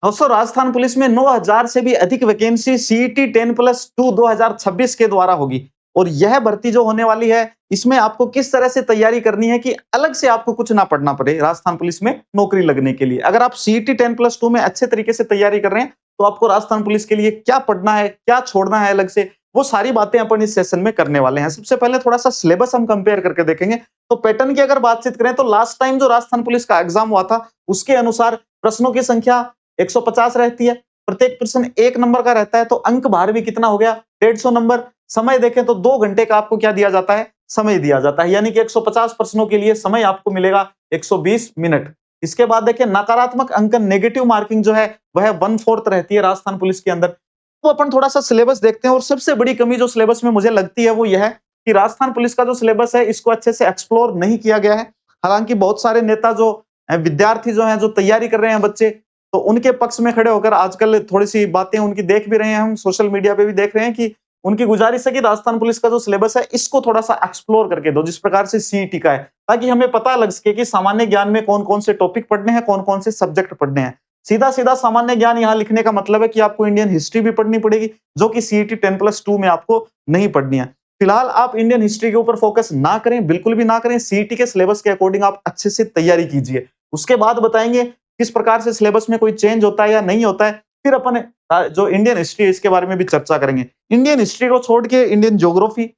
दोस्तों राजस्थान पुलिस में 9,000 से भी अधिक वैकेंसी सीईटी 10+2 2026 के द्वारा होगी। और यह भर्ती जो होने वाली है, इसमें आपको किस तरह से तैयारी करनी है कि अलग से आपको कुछ ना पढ़ना पड़े राजस्थान पुलिस में नौकरी लगने के लिए। अगर आप सीईटी 10+2 में अच्छे तरीके से तैयारी कर रहे हैं, तो आपको राजस्थान पुलिस के लिए क्या पढ़ना है, क्या छोड़ना है अलग से, वो सारी बातें अपन इस सेशन में करने वाले हैं। सबसे पहले थोड़ा-सा सिलेबस हम कंपेयर करके देखेंगे। तो पैटर्न की अगर बातचीत करें, तो लास्ट टाइम जो राजस्थान पुलिस का एग्जाम हुआ था, उसके अनुसार प्रश्नों की संख्या 150 रहती है। प्रत्येक प्रश्न 1 नंबर का रहता है, तो अंक भार भी कितना हो गया? 150 नंबर। समय देखें तो 2 घंटे का आपको क्या दिया जाता है? समय दिया जाता है। यानी कि 150 प्रश्नों के लिए समय आपको मिलेगा 120 मिनट। इसके बाद देखिए नकारात्मक अंकन नेगेटिव मार्किंग जो है, वह 1/4 रहती है राजस्थान पुलिस के अंदर। तो अपन थोड़ा-सा सिलेबस देखते हैं और सबसे बड़ी कमी जो सिलेबस में मुझे लगती है वो यह है कि राजस्थान पुलिस का जो सिलेबस है, इसको अच्छे से एक्सप्लोर नहीं किया गया है। हालाँकि बहुत सारे नेता जो विद्यार्थी जो हैं, जो तैयारी कर रहे हैं बच्चे, तो उनके पक्ष में खड़े होकर आजकल थोड़ी-सी बातें उनकी देख भी रहे हैं हम, सोशल मीडिया पे भी देख रहे हैं कि उनकी गुजारिश है कि राजस्थान पुलिस का जो सिलेबस है, इसको थोड़ा-सा एक्सप्लोर करके दो, जिस प्रकार से सीईटी का है, ताकि हमें पता लग सके कि सामान्य ज्ञान में कौन-कौन से टॉपिक पढ़ने हैं, कौन-कौन से सब्जेक्ट पढ़ने हैं। सीधा-सीधा सामान्य ज्ञान यहाँ लिखने का मतलब है कि आपको इंडियन हिस्ट्री भी पढ़नी पड़ेगी, जो कि सीईटी 10+2 में आपको नहीं पढ़नी है। फिलहाल आप इंडियन हिस्ट्री के ऊपर फोकस ना करें, बिल्कुल भी ना करें, सीईटी के सिलेबस के अकॉर्डिंग आप अच्छे से तैयारी कीजिए। उसके बाद बताएँगे किस प्रकार से सिलेबस में कोई चेंज होता है या नहीं होता है, फिर अपन जो इंडियन हिस्ट्री है इसके बारे में भी चर्चा करेंगे। इंडियन हिस्ट्री को छोड़ के इंडियन ज्योग्राफी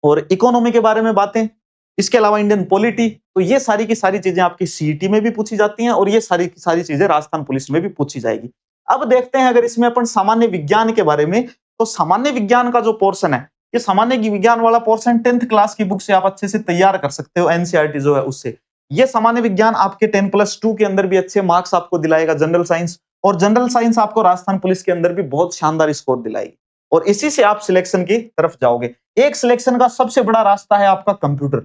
और इकोनॉमी के बारे में बातें, इसके अलावा इंडियन पॉलिटी, तो ये सारी की सारी चीजें आपकी सीईटी में भी पूछी जाती हैं और ये सारी की सारी चीजें राजस्थान पुलिस में भी पूछी जाएगी। अब देखते हैं अगर इसमें अपन सामान्य विज्ञान के बारे में, तो सामान्य विज्ञान का जो पोर्शन है, ये सामान्य विज्ञान वाला पोर्शन 10th क्लास की बुक से आप अच्छे से तैयार कर सकते हो, एनसीईआरटी जो है उससे। ये सामान्य विज्ञान आपके 10+2 के अंदर भी अच्छे मार्क्स आपको दिलाएगा, जनरल साइंस, और जनरल साइंस आपको राजस्थान पुलिस के अंदर भी बहुत शानदार स्कोर दिलाएगी और इसी से आप सिलेक्शन की तरफ जाओगे। एक सिलेक्शन का सबसे बड़ा रास्ता है आपका कंप्यूटर।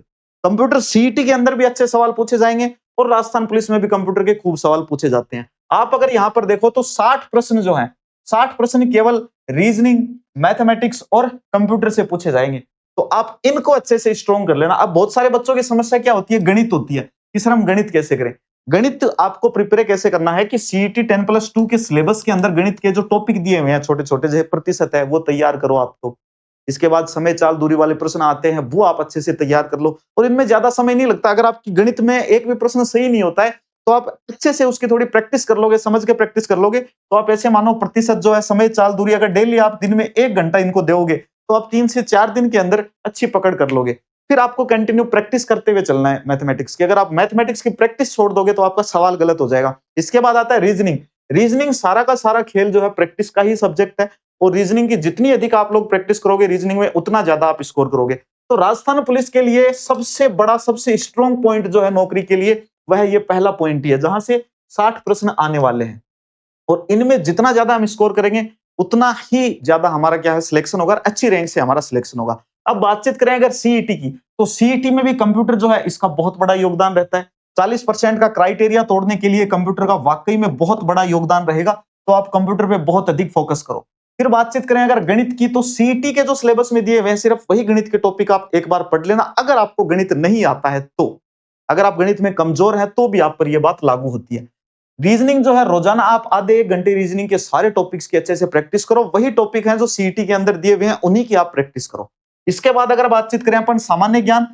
कंप्यूटर सीईटी के अंदर भी अच्छे सवाल पूछे जाएंगे और राजस्थान पुलिस में भी कंप्यूटर के खूब सवाल पूछे जाते हैं। आप अगर यहां पर देखो तो 60 प्रश्न जो हैं, 60 प्रश्न केवल रीजनिंग, मैथमेटिक्स और कंप्यूटर से पूछे जाएंगे। तो आप इनको अच्छे से स्ट्रॉन्ग कर लेना। अब बहुत सारे बच्चों की समस्या क्या होती है? गणित होती है कि सर हम गणित कैसे करें? गणित आपको प्रिपेयर कैसे करना है कि सीईटी 10+2 के सिलेबस के अंदर गणित के जो टॉपिक दिए हुए हैं छोटे-छोटे जो प्रतिशत है, वो तैयार करो आप तो। इसके बाद समय चाल दूरी वाले प्रश्न आते हैं, वो आप अच्छे से तैयार कर लो और इनमें ज्यादा समय नहीं लगता। अगर आपकी गणित में एक भी प्रश्न सही नहीं होता है, तो आप अच्छे से उसकी थोड़ी प्रैक्टिस कर लोगे, समझ के प्रैक्टिस कर लोगे, तो आप ऐसे मानो प्रतिशत जो है, समय चाल दूरी, अगर डेली आप दिन में 1 घंटा इनको दोगे, तो आप 3 से 4 दिन के अंदर अच्छी पकड़ कर लोगे। फिर आपको कंटिन्यू प्रैक्टिस करते हुए चलना है मैथमेटिक्स की। अगर आप मैथमेटिक्स की प्रैक्टिस छोड़ दोगे, तो आपका सवाल गलत हो जाएगा। इसके बाद आता है रीजनिंग। रीजनिंग सारा का सारा खेल जो है प्रैक्टिस का ही सब्जेक्ट है और रीजनिंग की जितनी अधिक आप लोग प्रैक्टिस करोगे रीजनिंग में, उतना ज्यादा आप स्कोर करोगे। तो राजस्थान पुलिस के लिए सबसे बड़ा, सबसे स्ट्रॉन्ग पॉइंट जो है नौकरी के लिए, वह ये पहला पॉइंट ही है, जहां से 60 प्रश्न आने वाले हैं और इनमें जितना ज्यादा हम स्कोर करेंगे, उतना ही ज्यादा हमारा क्या है, सिलेक्शन होगा, अच्छी रैंक से हमारा सिलेक्शन होगा। अब बातचीत करें अगर सीईटी की, तो सीईटी में भी कंप्यूटर जो है, इसका बहुत बड़ा योगदान रहता है। 40% का क्राइटेरिया तोड़ने के लिए कंप्यूटर का वाकई में बहुत बड़ा योगदान रहेगा, तो आप कंप्यूटर पे बहुत अधिक फोकस करो। फिर बातचीत करें अगर गणित की, तो सीईटी के जो सिलेबस में दिए वह सिर्फ वही गणित के टॉपिक आप एक बार पढ़ लेना, अगर आपको गणित नहीं आता है तो। अगर आप गणित में कमजोर हैं, तो भी आप पर यह बात लागू होती है। रीजनिंग जो है, रोजाना आप आधे 1 घंटे रीजनिंग के सारे टॉपिक्स की अच्छे से प्रैक्टिस करो। वही टॉपिक हैं जो सीईटी के अंदर दिए हुए हैं, उन्हीं की आप प्रैक्टिस करो। इसके बाद अगर बातचीत करें अपन सामान्य ज्ञान,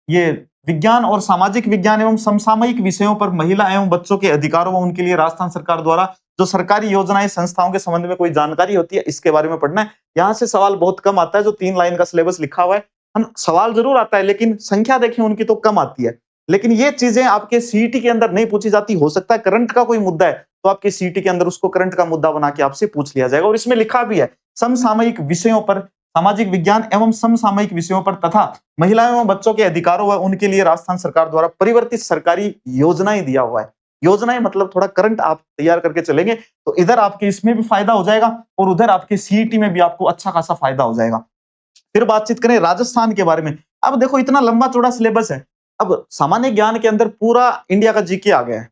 ये विज्ञान और सामाजिक विज्ञान एवं समसामयिक विषयों पर महिला एवं बच्चों के अधिकारों व उनके लिए राजस्थान सरकार द्वारा जो सरकारी योजनाएं, संस्थाओं के संबंध में कोई जानकारी होती है, इसके बारे में पढ़ना है। यहाँ से सवाल बहुत कम आता है, जो 3 लाइन का सिलेबस लिखा हुआ है। हम सवाल जरूर आता है, लेकिन संख्या देखें उनकी तो कम आती है। लेकिन ये चीजें आपके सीईटी के अंदर नहीं पूछी जाती। हो सकता है करंट का कोई मुद्दा है, तो आपके सीईटी के अंदर उसको करंट का मुद्दा बना के आपसे पूछ लिया जाएगा। और इसमें लिखा भी है, समसामयिक विषयों पर, सामाजिक विज्ञान एवं समसामयिक विषयों पर तथा महिलाओं एवं बच्चों के अधिकारों व उनके लिए राजस्थान सरकार द्वारा परिवर्तित सरकारी योजनाएं दिया हुआ है। योजनाएं मतलब थोड़ा करंट आप तैयार करके चलेंगे, तो इधर आपके इसमें भी फायदा हो जाएगा और उधर आपके सीईटी में भी आपको अच्छा खासा फायदा हो जाएगा। फिर बातचीत करें राजस्थान के बारे में। अब देखो इतना लंबा चौड़ा सिलेबस है। अब सामान्य ज्ञान के अंदर पूरा इंडिया का जीके आ गया है।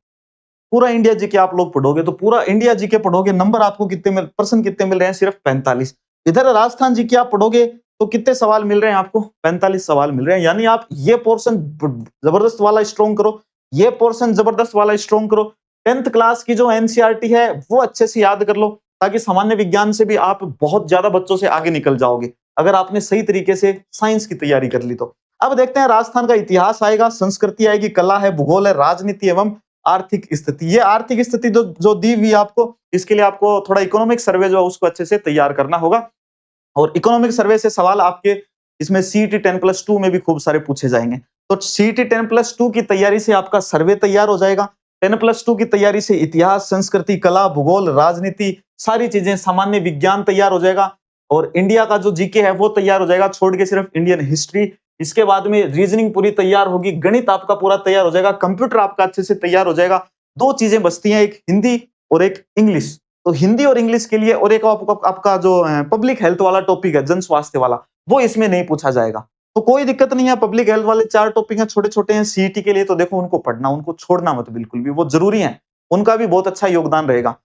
पूरा इंडिया जीके आप लोग पढ़ोगे, तो पूरा इंडिया जीके पढ़ोगे, नंबर आपको कितने मिल, प्रश्न कितने मिल रहे हैं? सिर्फ 45। इधर राजस्थान जीके आप पढ़ोगे तो कितने सवाल मिल रहे हैं आपको? 45 सवाल मिल रहे हैं। यानी आप ये पोर्शन जबरदस्त वाला स्ट्रॉन्ग करो, ये पोर्शन जबरदस्त वाला स्ट्रॉन्ग करो। 10th क्लास की जो एनसीईआरटी है वो अच्छे से याद कर लो, ताकि सामान्य विज्ञान से भी आप बहुत ज्यादा बच्चों से आगे निकल जाओगे अगर आपने सही तरीके से साइंस की तैयारी कर ली तो। अब देखते हैं राजस्थान का इतिहास आएगा, संस्कृति आएगी, कला है, भूगोल है, राजनीति एवं आर्थिक स्थिति। ये आर्थिक स्थिति जो जो दी हुई है आपको, इसके लिए आपको थोड़ा इकोनॉमिक सर्वे जो है उसको अच्छे से तैयार करना होगा। और इकोनॉमिक सर्वे से सवाल आपके इसमें सीईटी 10+2 में भी खूब सारे पूछे जाएंगे। तो सीईटी 10+2 की तैयारी से आपका सर्वे तैयार हो जाएगा। 10+2 की तैयारी से इतिहास, संस्कृति, कला, भूगोल, राजनीति, सारी चीजें, सामान्य विज्ञान तैयार हो जाएगा। और इंडिया का जो जीके है वो तैयार हो जाएगा, छोड़ के सिर्फ इंडियन हिस्ट्री। इसके बाद में रीजनिंग पूरी तैयार होगी, गणित आपका पूरा तैयार हो जाएगा, कंप्यूटर आपका अच्छे से तैयार हो जाएगा। दो चीजें बचती हैं, एक हिंदी और एक इंग्लिश। तो हिंदी और इंग्लिश के लिए, और एक आपका जो पब्लिक हेल्थ वाला टॉपिक है, जन स्वास्थ्य वाला, वो इसमें नहीं पूछा जाएगा। तो कोई दिक्कत नहीं है, पब्लिक हेल्थ वाले 4 टॉपिक हैं, छोटे-छोटे हैं सीईटी के लिए, तो देखो उनको पढ़ना, उनको छोड़ना मत बिल्कुल भी, वो जरूरी है, उनका भी बहुत अच्छा योगदान रहेगा।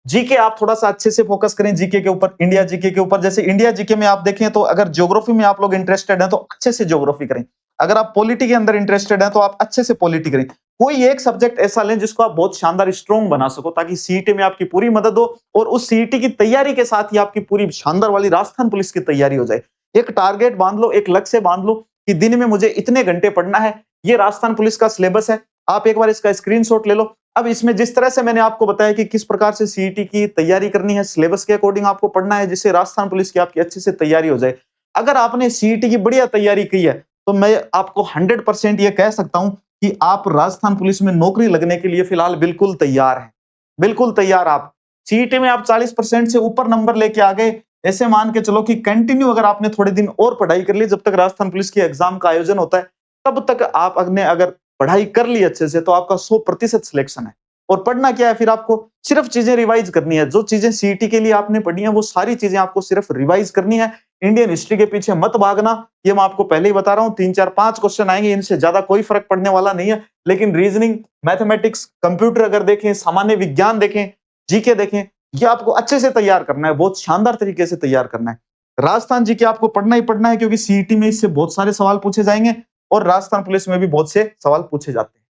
जीके आप थोड़ा-सा अच्छे से फोकस करें जीके के ऊपर, इंडिया जीके के ऊपर। जैसे इंडिया जीके में आप देखें तो अगर ज्योग्राफी में आप लोग इंटरेस्टेड हैं तो अच्छे से ज्योग्राफी करें। अगर आप पॉलिटी के अंदर इंटरेस्टेड हैं तो आप अच्छे से पॉलिटी करें। कोई एक सब्जेक्ट ऐसा लें जिसको आप बहुत शानदार स्ट्रॉन्ग बना सको, ताकि सीईटी में आपकी पूरी मदद हो और उस सीईटी की तैयारी के साथ ही आपकी पूरी शानदार वाली राजस्थान पुलिस की तैयारी हो जाए। एक टारगेट बांध लो, एक लक्ष्य बांध लो कि दिन में मुझे इतने घंटे पढ़ना है। ये राजस्थान पुलिस का सिलेबस है, आप एक बार इसका स्क्रीनशॉट ले लो। अब इसमें जिस तरह से मैंने आपको बताया कि किस प्रकार से सीईटी की तैयारी करनी है, सिलेबस के अकॉर्डिंग आपको पढ़ना है, जिससे राजस्थान पुलिस की आपकी अच्छे से तैयारी हो जाए। अगर आपने सीईटी की बढ़िया तैयारी की है तो मैं आपको 100% ये कह सकता हूं कि आप राजस्थान पुलिस में नौकरी लगने के लिए फिलहाल बिल्कुल तैयार हैं, बिल्कुल तैयार। आप सीईटी में आप 40% से ऊपर नंबर लेके आ गए, ऐसे मान के चलो कि कंटिन्यू अगर आपने थोड़े दिन और पढ़ाई कर ली, जब तक राजस्थान पुलिस की एग्जाम का आयोजन होता है तब तक आपने अगर पढ़ाई कर ली अच्छे से तो आपका 100% सिलेक्शन है। और पढ़ना क्या है फिर, आपको सिर्फ चीजें रिवाइज करनी है। जो चीजें सीईटी के लिए आपने पढ़ी हैं वो सारी चीजें आपको सिर्फ रिवाइज करनी है। इंडियन हिस्ट्री के पीछे मत भागना, ये मैं आपको पहले ही बता रहा हूं। 3 4 5 क्वेश्चन आएंगे, इनसे ज्यादा कोई फर्क पड़ने वाला नहीं है। लेकिन रीजनिंग, मैथमेटिक्स, कंप्यूटर अगर देखें, सामान्य विज्ञान देखें, जीके देखें, ये आपको अच्छे से तैयार करना है, बहुत शानदार तरीके से तैयार करना है। राजस्थान जीके आपको पढ़ना ही पढ़ना है, क्योंकि सीईटी में इससे बहुत सारे सवाल पूछे जाएंगे और राजस्थान पुलिस में भी बहुत से सवाल पूछे जाते हैं।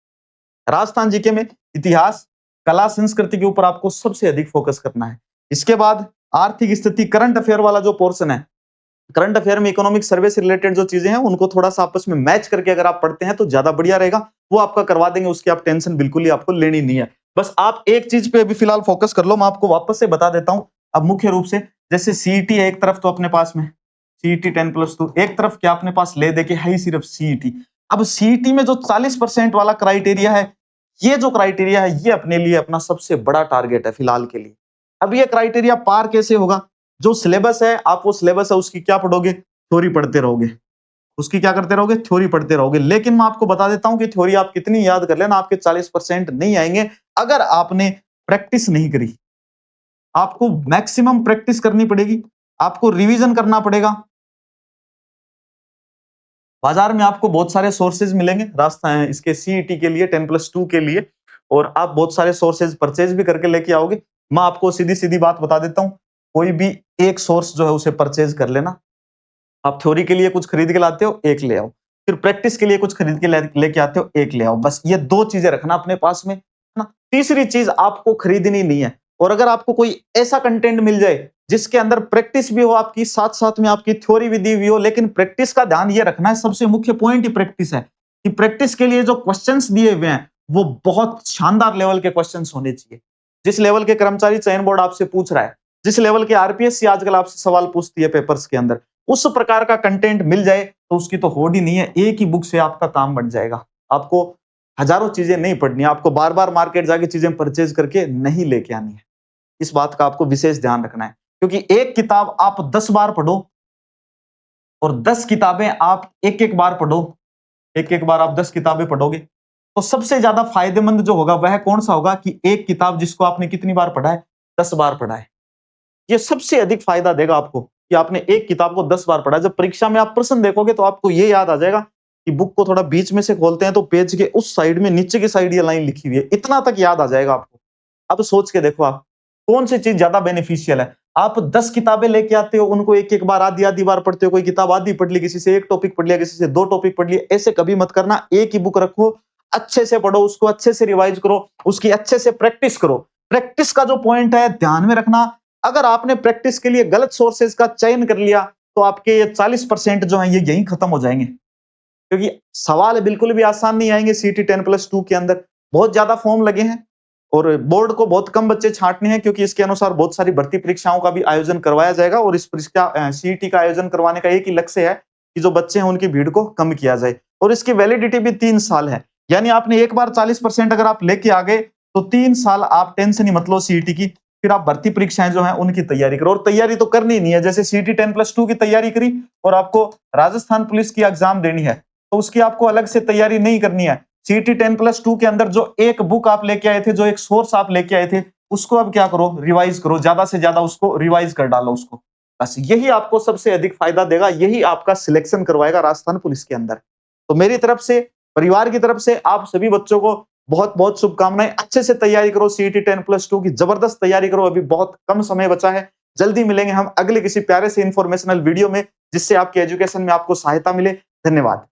राजस्थान जीके में इतिहास, कला, संस्कृति के ऊपर आपको सबसे अधिक फोकस करना है। इसके बाद आर्थिक स्थिति, करंट अफेयर वाला जो पोर्शन है, करंट अफेयर में इकोनॉमिक सर्वे से रिलेटेड जो चीजें हैं उनको थोड़ा सा आपस में मैच करके अगर आप पढ़ते हैं तो ज्यादा बढ़िया रहेगा। वो आपका करवा देंगे, उसकी आप टेंशन बिल्कुल ही आपको लेनी नहीं है। बस आप एक चीज पे अभी फिलहाल फोकस कर लो, मैं आपको वापस से बता देता हूं। अब मुख्य रूप से जैसे सीईटी है एक तरफ, तो अपने पास में सीईटी 10+2 एक तरफ, क्या अपने पास ले देके है ही सिर्फ सीईटी। अब सीईटी में जो 40% वाला क्राइटेरिया है, ये जो क्राइटेरिया है ये अपने लिए अपना सबसे बड़ा टारगेट है फिलहाल के लिए। अब ये क्राइटेरिया पार कैसे होगा? जो सिलेबस है, आप वो सिलेबस है उसकी क्या पढ़ोगे? थ्योरी पढ़ते रहोगे। उसकी क्या करते रहोगे? थ्योरी पढ़ते रहोगे। लेकिन मैं आपको बता देता हूं कि थ्योरी आप कितनी याद कर लेना, आपके 40% नहीं आएंगे अगर आपने प्रैक्टिस नहीं करी। आपको मैक्सिमम प्रैक्टिस करनी पड़ेगी, आपको रिवीजन करना पड़ेगा। बाजार में आपको बहुत सारे सोर्सेज मिलेंगे रास्ता इसके सीईटी के लिए, 10+2 के लिए, और आप बहुत सारे सोर्सेज परचेज भी करके लेके आओगे। मैं आपको सीधी सीधी बात बता देता हूं, कोई भी एक सोर्स जो है उसे परचेज कर लेना। आप थ्योरी के लिए कुछ खरीद के लाते हो, एक ले आओ। फिर प्रैक्टिस के लिए कुछ खरीद के लेके आते हो, एक ले आओ। बस ये 2 चीजें रखना अपने पास में, है ना? तीसरी चीज आपको खरीदनी नहीं है। और अगर आपको कोई ऐसा कंटेंट मिल जाए जिसके अंदर प्रैक्टिस भी हो आपकी, साथ साथ में आपकी थ्योरी भी दी हुई हो, लेकिन प्रैक्टिस का ध्यान ये रखना है, सबसे मुख्य पॉइंट ही प्रैक्टिस है कि प्रैक्टिस के लिए जो क्वेश्चंस दिए हुए हैं वो बहुत शानदार लेवल के क्वेश्चंस होने चाहिए। जिस लेवल के कर्मचारी चयन बोर्ड आपसे पूछ रहा है, जिस लेवल के आरपीएससी आजकल आपसे सवाल पूछती है पेपर्स के अंदर, उस प्रकार का कंटेंट मिल जाए तो उसकी तो होड़ ही नहीं है। एक ही बुक से आपका काम बन जाएगा। आपको हजारों चीजें नहीं पढ़नी, आपको बार बार मार्केट जाके चीजें परचेज करके नहीं लेके आनी है। इस बात का आपको विशेष ध्यान रखना है, क्योंकि एक किताब आप 10 बार पढ़ो और 10 किताबें आप एक एक बार पढ़ो, एक एक बार आप 10 किताबें पढ़ोगे तो सबसे ज्यादा फायदेमंद जो होगा वह कौन सा होगा कि एक किताब जिसको आपने कितनी बार पढ़ा है? 10 बार पढ़ा है। ये सबसे अधिक फायदा देगा आपको कि आपने एक किताब को 10 बार पढ़ा। जब परीक्षा में आप प्रश्न देखोगे तो आपको ये याद आ जाएगा कि बुक को थोड़ा बीच में से खोलते हैं तो पेज के उस साइड में नीचे की साइड ये लाइन लिखी हुई है, इतना तक याद आ जाएगा आपको। अब सोच के देखो आप कौन सी चीज ज्यादा बेनिफिशियल है। आप 10 किताबें लेके आते हो, उनको एक एक बार आधी आधी बार पढ़ते हो। कोई किताब आधी पढ़ ली, किसी से एक टॉपिक पढ़ लिया, किसी से 2 टॉपिक पढ़ लिए, ऐसे कभी मत करना। एक ही बुक रखो, अच्छे से पढ़ो, उसको अच्छे से रिवाइज करो, उसकी अच्छे से प्रैक्टिस करो। प्रैक्टिस का जो पॉइंट है ध्यान में रखना, अगर आपने प्रैक्टिस के लिए गलत सोर्सेज का चयन कर लिया तो आपके ये 40% जो है ये यहीं खत्म हो जाएंगे, क्योंकि सवाल बिल्कुल भी आसान नहीं आएंगे। सीटी 10+2 के अंदर बहुत ज्यादा फॉर्म लगे हैं और बोर्ड को बहुत कम बच्चे छांटने हैं, क्योंकि इसके अनुसार बहुत सारी भर्ती परीक्षाओं का भी आयोजन करवाया जाएगा और इस परीक्षा सीईटी का आयोजन करवाने का एक ही लक्ष्य है कि जो बच्चे हैं उनकी भीड़ को कम किया जाए। और इसकी वैलिडिटी भी 3 साल है, यानी आपने एक बार 40% अगर आप लेके आ गए तो 3 साल आप टेंशन ही मत लो सीईटी की। फिर आप भर्ती परीक्षाएं जो है उनकी तैयारी करो, और तैयारी तो करनी ही नहीं है। जैसे सीईटी 10+2 की तैयारी करी और आपको राजस्थान पुलिस की एग्जाम देनी है तो उसकी आपको अलग से तैयारी नहीं करनी है। सीटी 10+2 के अंदर जो एक बुक आप लेके आए थे, जो एक सोर्स आप लेके आए थे, उसको अब क्या करो, रिवाइज करो, ज्यादा से ज्यादा उसको रिवाइज कर डालो उसको। बस यही आपको सबसे अधिक फायदा देगा, यही आपका सिलेक्शन करवाएगा राजस्थान पुलिस के अंदर। तो मेरी तरफ से, परिवार की तरफ से आप सभी बच्चों को बहुत बहुत शुभकामनाएं। अच्छे से तैयारी करो, सीटी 10+2 की जबरदस्त तैयारी करो, अभी बहुत कम समय बचा है। जल्दी मिलेंगे हम अगले किसी प्यारे से इंफॉर्मेशनल वीडियो में, जिससे आपके एजुकेशन में आपको सहायता मिले। धन्यवाद।